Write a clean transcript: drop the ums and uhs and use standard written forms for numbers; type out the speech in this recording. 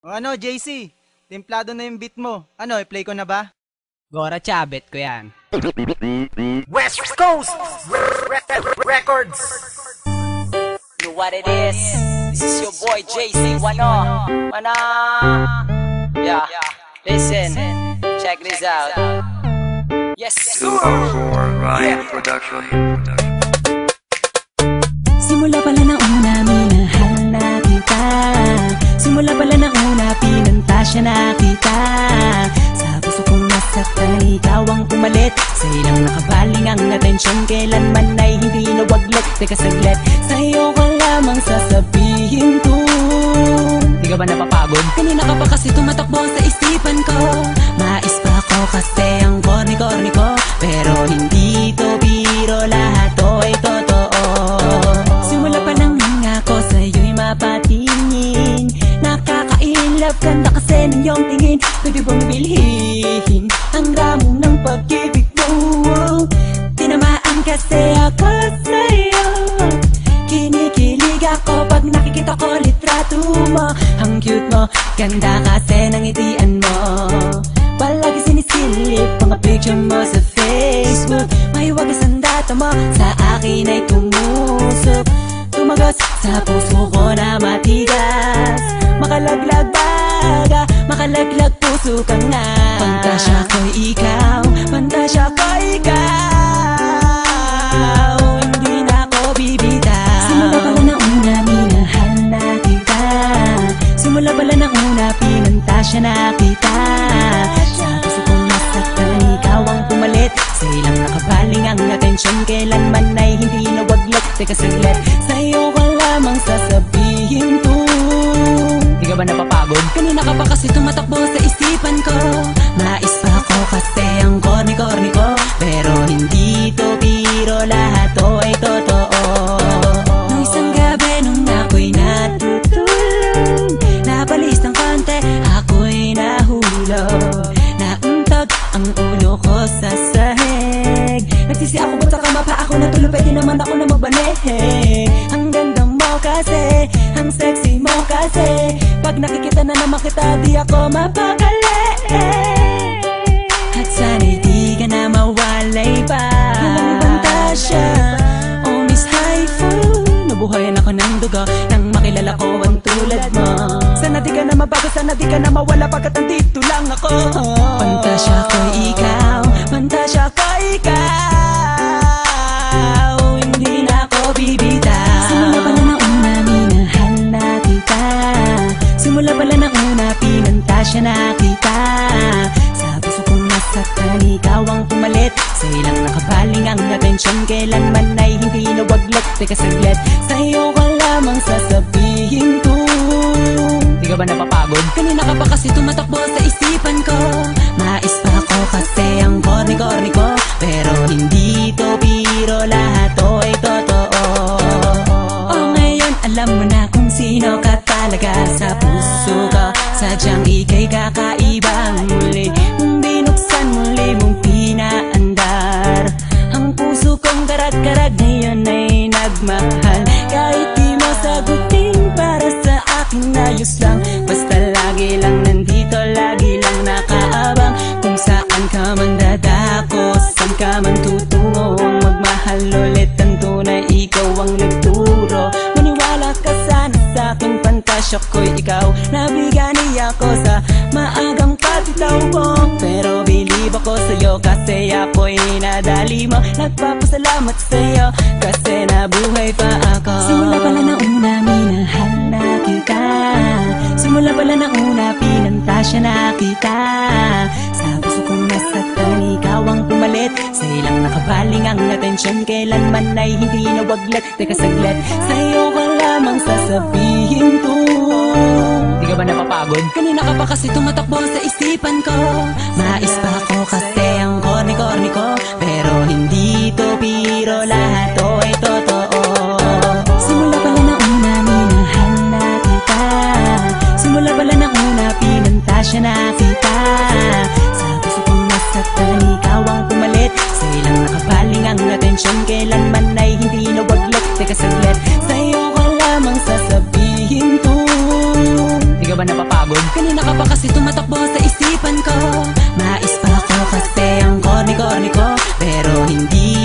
O ano, JC? Templado na yung beat mo. Ano, i-play ko na ba? Gora Chabet ko yan. West Coast Records. You know what it is? This is your boy JC Wano. Yeah, listen, check this out. Yes, sir. 204 Ryan Production. Simula pala na una, minahal na kita. Simula pala na una, pinantasya na kita. Sa puso kong nasaktan, ikaw ang pumalit. Sa ilang nakabaling ang atensyon, kailanman ay hindi nawaglit. Teka saglit, sa'yo ko lamang sasabihin ko. Di ka ba napapagod? Kanina ka pa kasi tumatakbo sa isipan ko. Mais pa ako kasi ang korni-korni ko. Pero hindi to biro, lahat to ay totoo. Simula pa lang ako sa'yo'y mapatingin. Nakaka-inlove, ganda kasi ng iyong tingin. Pwede bang bilhin ang ramo ng pag-ibig mo? Tinamaan kasi ako sa'yo. Kinikilig ako pag nakikita ko litrato mo. Ang cute mo, ganda kasi ng ngitian mo. Palagi sinisilip mga picture mo sa Facebook. May wagas ang data mo, sa akin ay tumusok. Tumagos sa puso ko na matigas. Makalaglag baga, makalaglag puso ka nga. Pantasya ko'y ikaw, pantasya ko'y ikaw. Hindi na ako bibitaw. Simula pala na una, minahal na kita. Simula pala na una, pinantasya na kita. Sa puso kong nasaktan, ikaw ang pumalit. Sa ilang nakabaling ang atensyon, kailanman ay hindi nawaglit. Teka saglit, sa'yo ko lamang sasabihin to. Di ka ba napapagod? Kanina ka pa kasi tumatakbo sa isipan ko. Mais pa ako kasi ang korni-korni ko. Pero hindi to biro, lahat to ay totoo. Nung isang gabi nung ako'y natutulog, napalis ng konti, ako'y nahulog. Nauntog ang ulo ko sa sahig. Nagsisi ako ba't sa kama pa ako natulog, pwede naman ako na magbanig. Ang ganda mo kasi, ang sexy mo kasi. Pag nakikita na naman kita, di ako mapakali. At sana'y di ka na mawalay pa. Walang pantasya, oh Miss Haifu. Nabuhayan ako ng dugo nang makilala ko ang tulad mo. Sana di ka na mabago, sana di ka na mawala pagkat andito lang ako. Pantasya ko'y ikaw, pantasya ko'y ikaw. Hindi na ako bibitaw. Simula pala na una, minahal na kita. Simula pala na una, pinantasya na kita. Sa puso kong nasaktan, ikaw ang pumalit. Sa ilang nakabaling ang atensyon, kailanman ay hindi nawaglit. Teka saglit, sa'yo ko lamang sasabihin ko. Di ka ba napapagod? Kanina ka pa kasi tumatakbo sa isipan ko. Mais pa ako kasi ang korni-korni ko. Pero hindi to biro, lahat to ay totoo. O ngayon alam mo na kung sino ka talaga sa puso ko. Sadyang ika'y kakaibang muli. Kung binuksan muli mong pinaandar, ang puso kong karag-karag ngayon ay nagmahal. Kahit di mo sagutin, para sa akin ayos lang. Basta lagi lang nandito, lagi lang nakaabang. Kung saan ka man dadako, saan ka man tutungo, magmahal ulit ang tunay, ikaw ang nagturo. Maniwala ka sana sa akin, pantasya ko'y ikaw. Nabigani ako sa maagang patitaw mo. Pero believe ako sa'yo kasi ako'y nadali mo. Nagpapasalamat sa'yo kasi nabuhay pa ako. Simula pala na una, minahal na kita. Simula pala na una, pinantasya na kita. Sa puso kong nasaktan, ikaw ang pumalit. Sa ilang nakabaling ang atensyon, kailanman ay hindi nawaglit. Teka saglit, sa'yo ko lamang sasabihin to. Di ka ba napapagod? Kanina ka pa kasi tumatakbo sa isipan ko. Mais pa ako kasi ang korni-korni ko. Pero hindi to biro, lahat to ay totoo. Simula pala na una, minahal na kita. Simula pala na una, pinantasya na kita. Sa puso kong nasaktan, ikaw ang pumalit. Sa ilang nakabaling ang atensyon, kailanman ay hindi nawaglit. Teka saglit, sa'yo ko lamang sasabihin to. Di ka ba napapagod? napapagod? Kanina ka pa kasi tumatakbo sa isipan ko. Mais pa ako kasi ang corny-corny ko, pero hindi